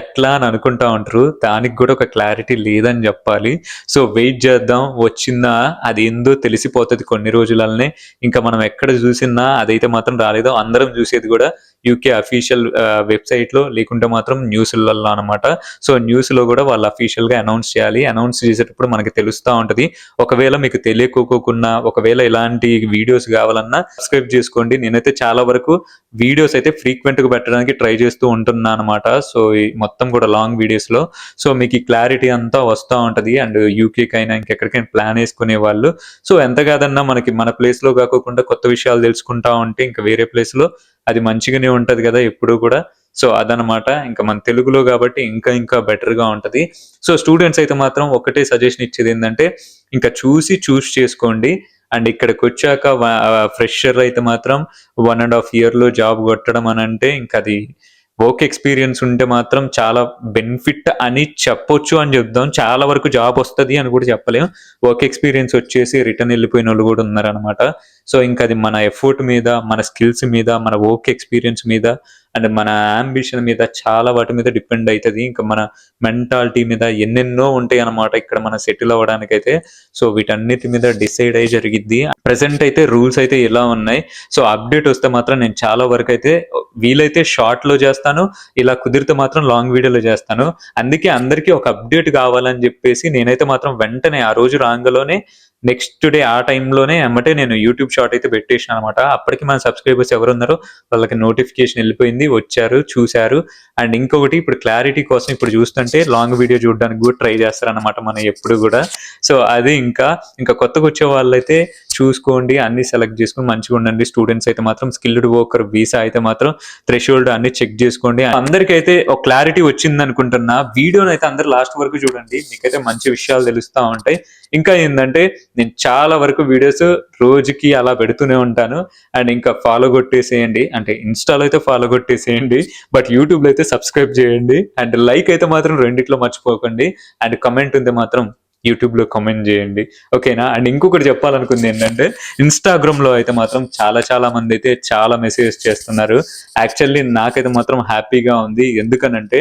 ఎట్లా అని అనుకుంటా ఉంటారు. దానికి కూడా ఒక క్లారిటీ లేదని చెప్పాలి. సో వెయిట్ చేద్దాం, వచ్చిందా అది ఏందో తెలిసిపోతుంది కొన్ని రోజులనే. ఇంకా మనం ఎక్కడ చూసినా అదైతే మాత్రం రాలేదో, అందరం చూసేది కూడా యూకే అఫీషియల్ వెబ్సైట్ లో, లేకుంటే మాత్రం న్యూస్లలో అనమాట. సో న్యూస్ లో కూడా వాళ్ళు అఫీషియల్ గా అనౌన్స్ చేయాలి. అనౌన్స్ చేసేటప్పుడు మనకి తెలుస్తూ ఉంటది. ఒకవేళ మీకు తెలియకోకుండా ఒకవేళ ఇలాంటి వీడియోస్ కావాలన్నా సబ్స్క్రైబ్ చేసుకోండి. నేనైతే చాలా వరకు వీడియోస్ అయితే ఫ్రీక్వెంట్ గా పెట్టడానికి ట్రై చేస్తూ ఉంటున్నా అనమాట. సో మొత్తం కూడా లాంగ్ వీడియోస్ లో. సో మీకు ఈ క్లారిటీ అంతా వస్తూ ఉంటది. అండ్ యూకేకైనా ఇంకెక్కడికైనా ప్లాన్ వేసుకునే వాళ్ళు, సో ఎంత కాదన్నా మనకి మన ప్లేస్ లో కాకుండా కొత్త విషయాలు తెలుసుకుంటా ఉంటే ఇంకా వేరే ప్లేస్ లో అది మంచిగానే ఉంటది కదా ఎప్పుడు కూడా. సో అదనమాట, ఇంకా మన తెలుగులో కాబట్టి ఇంకా ఇంకా బెటర్ గా ఉంటది. సో స్టూడెంట్స్ అయితే మాత్రం ఒకటే సజెషన్ ఇచ్చేది ఏంటంటే ఇంకా చూస్ చేసుకోండి. అండ్ ఇక్కడికి వచ్చాక ఫ్రెషర్ అయితే మాత్రం 1.5 year లో జాబ్ కొట్టడం అని అంటే ఇంకా అది వర్క్ ఎక్స్పీరియన్స్ ఉంటే మాత్రం చాలా బెనిఫిట్ అని చెప్పొచ్చు అని చెప్దాం. చాలా వరకు జాబ్ వస్తుంది అని కూడా చెప్పలేం. వర్క్ ఎక్స్పీరియన్స్ వచ్చేసి రిటర్న్ వెళ్ళిపోయిన వాళ్ళు కూడా ఉన్నారనమాట. సో ఇంకా అది మన ఎఫర్ట్ మీద, మన స్కిల్స్ మీద, మన వర్క్ ఎక్స్పీరియన్స్ మీద అండ్ మన అంబిషన్ మీద చాలా వాటి మీద డిపెండ్ అవుతుంది. ఇంకా మన మెంటాలిటీ మీద ఎన్నెన్నో ఉంటాయి అన్నమాట ఇక్కడ మన సెటిల్ అవ్వడానికైతే. సో వీటన్నిటి మీద డిసైడ్ అయ్యి జరిగిద్ది. ప్రెసెంట్ అయితే రూల్స్ అయితే ఇలా ఉన్నాయి. సో అప్డేట్ వస్తే మాత్రం నేను చాలా వరకు అయితే వీలైతే షార్ట్ లో చేస్తాను, ఇలా కుదిరితే మాత్రం లాంగ్ వీడియోలో చేస్తాను. అందుకే అందరికీ ఒక అప్డేట్ కావాలని చెప్పేసి నేనైతే మాత్రం వెంటనే ఆ రోజు రాంగలోనే నెక్స్ట్ డే ఆ టైంలోనే ఎమ్మటే నేను యూట్యూబ్ షార్ట్ అయితే పెట్టేసాను అనమాట. అప్పటికి మన సబ్స్క్రైబర్స్ ఎవరు ఉన్నారో వాళ్ళకి నోటిఫికేషన్ వెళ్ళిపోయింది, వచ్చారు, చూశారు. అండ్ ఇంకొకటి ఇప్పుడు క్లారిటీ కోసం ఇప్పుడు చూస్తుంటే లాంగ్ వీడియో చూడడానికి కూడా ట్రై చేస్తారనమాట మనం ఎప్పుడు కూడా. సో అది ఇంకా కొత్తగా వచ్చే వాళ్ళైతే చూసుకోండి, అన్ని సెలెక్ట్ చేసుకుని మంచిగా ఉండండి. స్టూడెంట్స్ అయితే మాత్రం స్కిల్డ్ వర్కర్ వీసా అయితే మాత్రం థ్రెషోల్డ్ అన్ని చెక్ చేసుకోండి. అందరికైతే ఒక క్లారిటీ వచ్చింది అనుకుంటున్నా. వీడియోని అయితే అందరు లాస్ట్ వరకు చూడండి, మీకైతే మంచి విషయాలు తెలుస్తూ ఉంటాయి. ఇంకా ఏంటంటే నేను చాలా వరకు వీడియోస్ రోజుకి అలా పెడుతూనే ఉంటాను. అండ్ ఇంకా ఫాలో కొట్టేసేయండి, అంటే ఇన్స్టాలో అయితే ఫాలో కొట్టేసేయండి, బట్ యూట్యూబ్లో అయితే సబ్స్క్రైబ్ చేయండి. అండ్ లైక్ అయితే మాత్రం రెండిట్లో మర్చిపోకండి. అండ్ కమెంట్ ఉంటే మాత్రం యూట్యూబ్ లో కామెంట్ చేయండి, ఓకేనా. అండ్ ఇంకొకటి చెప్పాలనుకుంది ఏంటంటే ఇన్స్టాగ్రామ్ లో అయితే మాత్రం చాలా మంది అయితే చాలా మెసేజెస్ చేస్తున్నారు. యాక్చువల్లీ నాకైతే మాత్రం హ్యాపీగా ఉంది. ఎందుకనంటే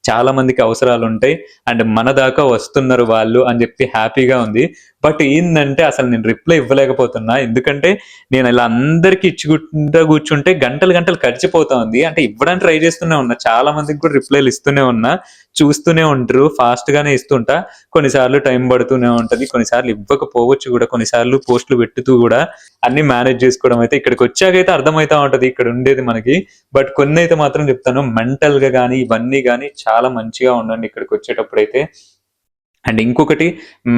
చాలా మందికి అవసరాలు ఉంటాయి అండ్ మన దాకా వస్తున్నారు వాళ్ళు అని చెప్పి హ్యాపీగా ఉంది. బట్ ఏంటంటే అసలు నేను రిప్లై ఇవ్వలేకపోతున్నా. ఎందుకంటే నేను ఇలా అందరికి ఇచ్చుకుంటూ కూర్చుంటే గంటలు గడిచిపోతా ఉంది. అంటే ఇవ్వడానికి ట్రై చేస్తూనే ఉన్నా, చాలా మందికి కూడా రిప్లైలు ఇస్తూనే ఉన్నా, చూస్తూనే ఉంటారు, ఫాస్ట్ గానే ఇస్తుంటా. కొన్నిసార్లు టైం పడుతూనే ఉంటది, కొన్నిసార్లు ఇవ్వకపోవచ్చు కూడా, కొన్నిసార్లు పోస్టులు పెట్టుతూ కూడా అన్ని మేనేజ్ చేసుకోవడం అయితే ఇక్కడికి వచ్చాకైతే అర్థమవుతా ఉంటది ఇక్కడ ఉండేది మనకి. బట్ కొన్ని అయితే మాత్రం చెప్తాను, మెంటల్ గా కానీ ఇవన్నీ కానీ చాలా మంచిగా ఉండండి ఇక్కడికి వచ్చేటప్పుడు అయితే. అండ్ ఇంకొకటి,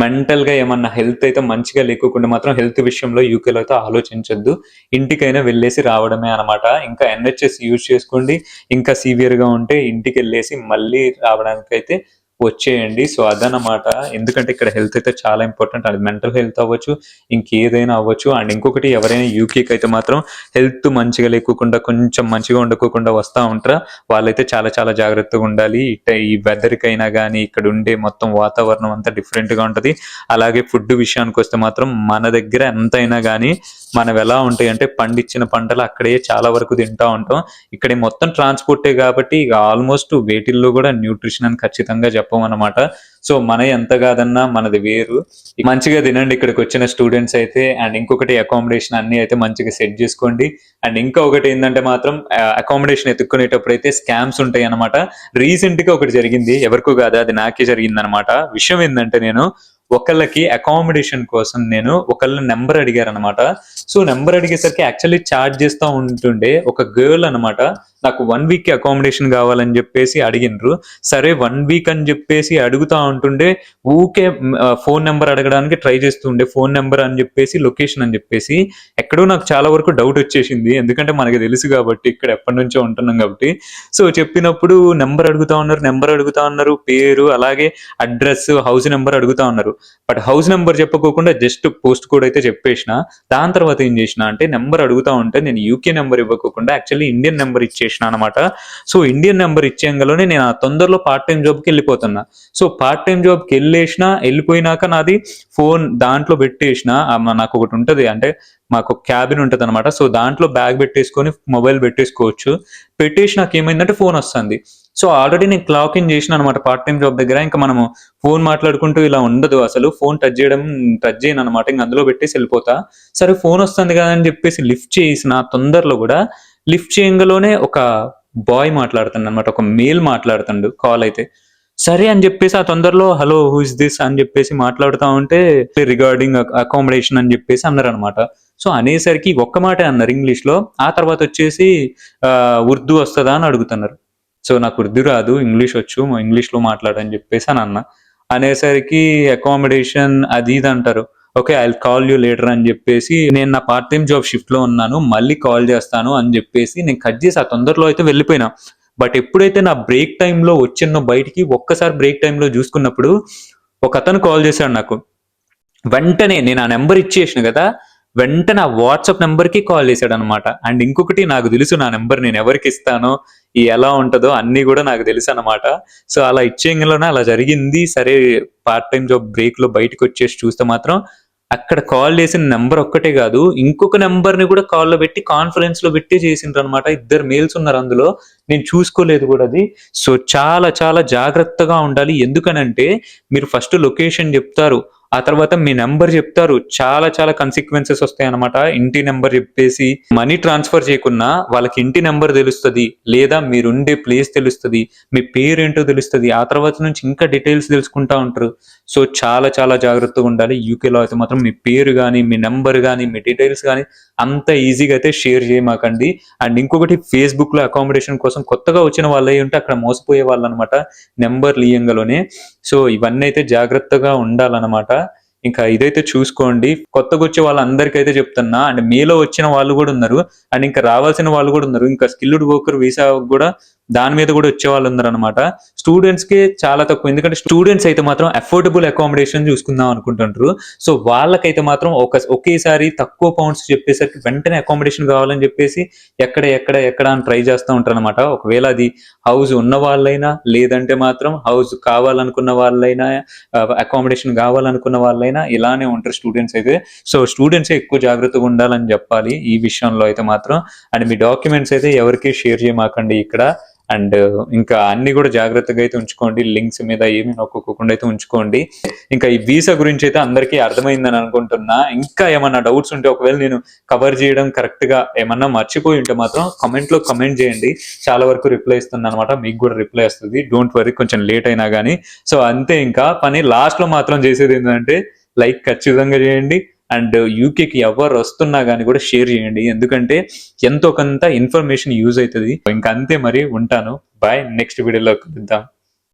మెంటల్ గా ఏమన్నా హెల్త్ అయితే మంచిగా లేకోకుండా మాత్రం హెల్త్ విషయంలో యూకేలో అయితే ఆలోచించొద్దు, ఇంటికైనా వెళ్ళేసి రావడమే అనమాట. ఇంకా ఎన్హెచ్ఎస్ యూజ్ చేసుకోండి, ఇంకా సివియర్ గా ఉంటే ఇంటికి వెళ్ళేసి మళ్ళీ రావడానికైతే వచ్చేయండి. సో అదనమాట. ఎందుకంటే ఇక్కడ హెల్త్ అయితే చాలా ఇంపార్టెంట్, అది మెంటల్ హెల్త్ అవ్వచ్చు, ఇంకేదైనా అవ్వచ్చు. అండ్ ఇంకొకటి, ఎవరైనా యూకేకి అయితే మాత్రం హెల్త్ మంచిగా లేకోకుండా కొంచెం మంచిగా ఉండకోకుండా వస్తూ ఉంటారా, వాళ్ళైతే చాలా జాగ్రత్తగా ఉండాలి. ఈ వెదర్కి అయినా కానీ ఇక్కడ ఉండే మొత్తం వాతావరణం అంతా డిఫరెంట్గా ఉంటుంది. అలాగే ఫుడ్ విషయానికి వస్తే మాత్రం మన దగ్గర ఎంతైనా కానీ మనం ఎలా ఉంటాయి అంటే పండించిన పంటలు అక్కడే చాలా వరకు తింటూ ఉంటాం. ఇక్కడ మొత్తం ట్రాన్స్పోర్టే కాబట్టి ఇక ఆల్మోస్ట్ వేటిల్లో కూడా న్యూట్రిషన్ అని ఖచ్చితంగా చెప్పమన్నమాట. సో మన ఎంత కాదన్నా మనది వేరు. మంచిగా తినండి ఇక్కడికి వచ్చిన స్టూడెంట్స్ అయితే. అండ్ ఇంకొకటి, అకామిడేషన్ అన్ని అయితే మంచిగా సెట్ చేసుకోండి. అండ్ ఇంకా ఒకటి ఏంటంటే మాత్రం అకామిడేషన్ ఎత్తుక్కునేటప్పుడు అయితే స్కామ్స్ ఉంటాయి అనమాట. రీసెంట్ గా ఒకటి జరిగింది, ఎవరికో కాదు అది నాకే జరిగింది అనమాట. విషయం ఏంటంటే నేను ఒకళ్ళకి అకామిడేషన్ కోసం నేను ఒకళ్ళ నెంబర్ అడిగారు అనమాట. సో నెంబర్ అడిగేసరికి యాక్చువల్లీ చార్జ్ చేస్తూ ఉంటుండే ఒక గర్ల్ అనమాట. నాకు 1 వీక్ అకామిడేషన్ కావాలని చెప్పేసి అడిగినరు. సరే 1 వీక్ అని చెప్పేసి అడుగుతా ఉంటుండే, ఊకే ఫోన్ నెంబర్ అడగడానికి ట్రై చేస్తుండే, ఫోన్ నెంబర్ అని చెప్పేసి లొకేషన్ అని చెప్పేసి. ఎక్కడో నాకు చాలా వరకు డౌట్ వచ్చేసింది, ఎందుకంటే మనకి తెలుసు కాబట్టి ఇక్కడ ఎప్పటి నుంచో ఉంటున్నాం కాబట్టి. సో చెప్పినప్పుడు నెంబర్ అడుగుతా ఉన్నారు, పేరు అలాగే అడ్రస్, హౌస్ నెంబర్ అడుగుతా ఉన్నారు. బట్ హౌస్ నెంబర్ చెప్పకోకుండా జస్ట్ పోస్ట్ కోడ్ అయితే చెప్పేసిన. దాని తర్వాత ఏం చేసిన అంటే, నెంబర్ అడుగుతా ఉంటే నేను యూకే నెంబర్ ఇవ్వకుండా యాక్చువల్లీ ఇండియన్ నెంబర్ ఇచ్చేసిన అనమాట. సో ఇండియన్ నెంబర్ ఇచ్చేయంగానే నేను ఆ తొందరలో పార్ట్ టైం జాబ్కి వెళ్ళిపోతున్నా. సో పార్ట్ టైం జాబ్కి వెళ్ళిపోయినాక నాది ఫోన్ దాంట్లో పెట్టేసిన. నాకు ఒకటి ఉంటది, అంటే మాకు క్యాబిన్ ఉంటది అనమాట. సో దాంట్లో బ్యాగ్ పెట్టేసుకొని మొబైల్ పెట్టేసుకోవచ్చు. పెట్టేసి నాకు ఏమైందంటే ఫోన్ వస్తుంది. సో ఆల్రెడీ నేను క్లాక్ ఇన్ చేసిన అనమాట పార్ట్ టైం జాబ్ దగ్గర. ఇంకా మనము ఫోన్ మాట్లాడుకుంటూ ఇలా ఉండదు అసలు, ఫోన్ టచ్ చేయను అనమాట. ఇంకా అందులో పెట్టేసి వెళ్ళిపోతా. సరే ఫోన్ వస్తుంది కదా అని చెప్పేసి లిఫ్ట్ చేసిన తొందరలో కూడా. లిఫ్ట్ చేయగలోనే ఒక బాయ్ మాట్లాడుతాడు అనమాట, ఒక మేల్ మాట్లాడుతాడు కాల్ అయితే. సరే అని చెప్పేసి ఆ తొందరలో హలో హూ ఇస్ దిస్ అని చెప్పేసి మాట్లాడుతూ ఉంటే రిగార్డింగ్ అకామిడేషన్ అని చెప్పేసి అన్నారు అనమాట. సో అనేసరికి ఒక్క మాట అన్నారు ఇంగ్లీష్ లో. ఆ తర్వాత వచ్చేసి ఉర్దూ వస్తుందా అని అడుగుతున్నారు. సో నాకు ఉర్దూ రాదు, ఇంగ్లీష్ వచ్చు, ఇంగ్లీష్ లో మాట్లాడని చెప్పేసి అని అన్న. అనేసరికి అకామిడేషన్ అది ఇది అంటారు. Okay I will call you later అని చెప్పేసి, నేను నా పార్ట్ టైం జాబ్ షిఫ్ట్ లో ఉన్నాను, మళ్ళీ కాల్ చేస్తాను అని చెప్పేసి నేను కట్ చేసి ఆ తొందరలో అయితే వెళ్ళిపోయినా. బట్ ఎప్పుడైతే నా బ్రేక్ టైంలో వచ్చిన బయటికి, ఒక్కసారి బ్రేక్ టైంలో చూసుకున్నప్పుడు ఒక అతను కాల్ చేశాడు నాకు. వెంటనే నేను ఆ నెంబర్ ఇచ్చేసిన కదా, వెంటనే ఆ వాట్సాప్ నెంబర్కి కాల్ చేశాడు అనమాట. అండ్ ఇంకొకటి, నాకు తెలుసు నా నెంబర్ నేను ఎవరికి ఇస్తానో ఎలా ఉంటుందో అన్నీ కూడా నాకు తెలుసు అనమాట. సో అలా ఇచ్చేయంలోనే అలా జరిగింది. సరే పార్ట్ టైం జాబ్ బ్రేక్ లో బయటకు వచ్చేసి చూస్తే మాత్రం అక్కడ కాల్ చేసిన నెంబర్ ఒక్కటే కాదు, ఇంకొక నెంబర్ ని కూడా కాల్లో పెట్టి కాన్ఫరెన్స్ లో పెట్టి చేసిండ్రు అనమాట. ఇద్దరు మేల్స్ ఉన్నారు అందులో, నేను చూసుకోలేదు కూడా అది. సో చాలా చాలా జాగ్రత్తగా ఉండాలి. ఎందుకనంటే మీరు ఫస్ట్ లొకేషన్ చెప్తారు, ఆ తర్వాత మీ నెంబర్ చెప్తారు, చాలా చాలా కన్సిక్వెన్సెస్ వస్తాయి అనమాట. ఇంటి నెంబర్ చెప్పేసి మనీ ట్రాన్స్ఫర్ చేయకున్నా వాళ్ళకి ఇంటి నెంబర్ తెలుస్తుంది, లేదా మీరుండే ప్లేస్ తెలుస్తుంది, మీ పేరేంటో తెలుస్తుంది, ఆ తర్వాత నుంచి ఇంకా డీటెయిల్స్ తెలుసుకుంటా ఉంటారు. సో చాలా చాలా జాగ్రత్తగా ఉండాలి. యూకేలో అయితే మాత్రం మీ పేరు కానీ, మీ నెంబర్ కానీ, మీ డీటెయిల్స్ కానీ అంత ఈజీగా అయితే షేర్ చేయమాకండి. అండ్ ఇంకొకటి, ఫేస్బుక్ లో అకామిడేషన్ కోసం కొత్తగా వచ్చిన వాళ్ళు అయి ఉంటే అక్కడ మోసపోయే వాళ్ళు అనమాట, నెంబర్లు ఇయ్యంగలోనే. సో ఇవన్నీ అయితే జాగ్రత్తగా ఉండాలన్నమాట. ఇంకా ఇదైతే చూసుకోండి. కొత్తగా వచ్చే వాళ్ళందరికీ అయితే చెప్తున్నా. అండ్ మీలో వచ్చిన వాళ్ళు కూడా ఉన్నారు, అండ్ ఇంకా రావాల్సిన వాళ్ళు కూడా ఉన్నారు. ఇంకా స్కిల్డ్ వర్కర్ వీసా కూడా దాని మీద కూడా వచ్చే వాళ్ళు ఉన్నారు అనమాట. స్టూడెంట్స్ కి చాలా తక్కువ, ఎందుకంటే స్టూడెంట్స్ అయితే మాత్రం అఫోర్డబుల్ అకామిడేషన్ చూసుకుందాం అనుకుంటుంటారు. సో వాళ్ళకైతే మాత్రం ఒకేసారి తక్కువ పౌండ్స్ చెప్పేసరికి వెంటనే అకామిడేషన్ కావాలని చెప్పేసి ఎక్కడ ఎక్కడ ఎక్కడ అని ట్రై చేస్తూ ఉంటారు అనమాట. ఒకవేళ అది హౌస్ ఉన్న వాళ్ళైనా, లేదంటే మాత్రం హౌస్ కావాలనుకున్న వాళ్ళైనా, అకామిడేషన్ కావాలనుకున్న వాళ్ళైనా ఇలానే ఉంటారు స్టూడెంట్స్ అయితే. సో స్టూడెంట్స్ ఎక్కువ జాగ్రత్తగా ఉండాలని చెప్పాలి ఈ విషయంలో అయితే మాత్రం. అండ్ మీ డాక్యుమెంట్స్ అయితే ఎవరికి షేర్ చేయమాకండి ఇక్కడ. అండ్ ఇంకా అన్ని కూడా జాగ్రత్తగా అయితే ఉంచుకోండి, లింక్స్ మీద ఏమి నొక్కకుండా అయితే ఉంచుకోండి. ఇంకా ఈ వీసా గురించి అయితే అందరికీ అర్థమైందని అనుకుంటున్నా. ఇంకా ఏమన్నా డౌట్స్ ఉంటే, ఒకవేళ నేను కవర్ చేయడం కరెక్ట్ గా ఏమన్నా మర్చిపోయి ఉంటే మాత్రం కమెంట్ లో కమెంట్ చేయండి. చాలా వరకు రిప్లై ఇస్తుంది అనమాట, మీకు కూడా రిప్లై వస్తుంది, డోంట్ వరీ, కొంచెం లేట్ అయినా కానీ. సో అంతే, ఇంకా పని లాస్ట్ లో మాత్రం చేసేది ఏంటంటే లైక్ ఖచ్చితంగా చేయండి. అండ్ యూకేకి ఎవరు వస్తున్నా కానీ కూడా షేర్ చేయండి, ఎందుకంటే ఎంతో కొంత ఇన్ఫర్మేషన్ యూజ్ అవుతుంది. ఇంకా అంతే, మరి ఉంటాను, బాయ్, నెక్స్ట్ వీడియోలో కలుద్దాం.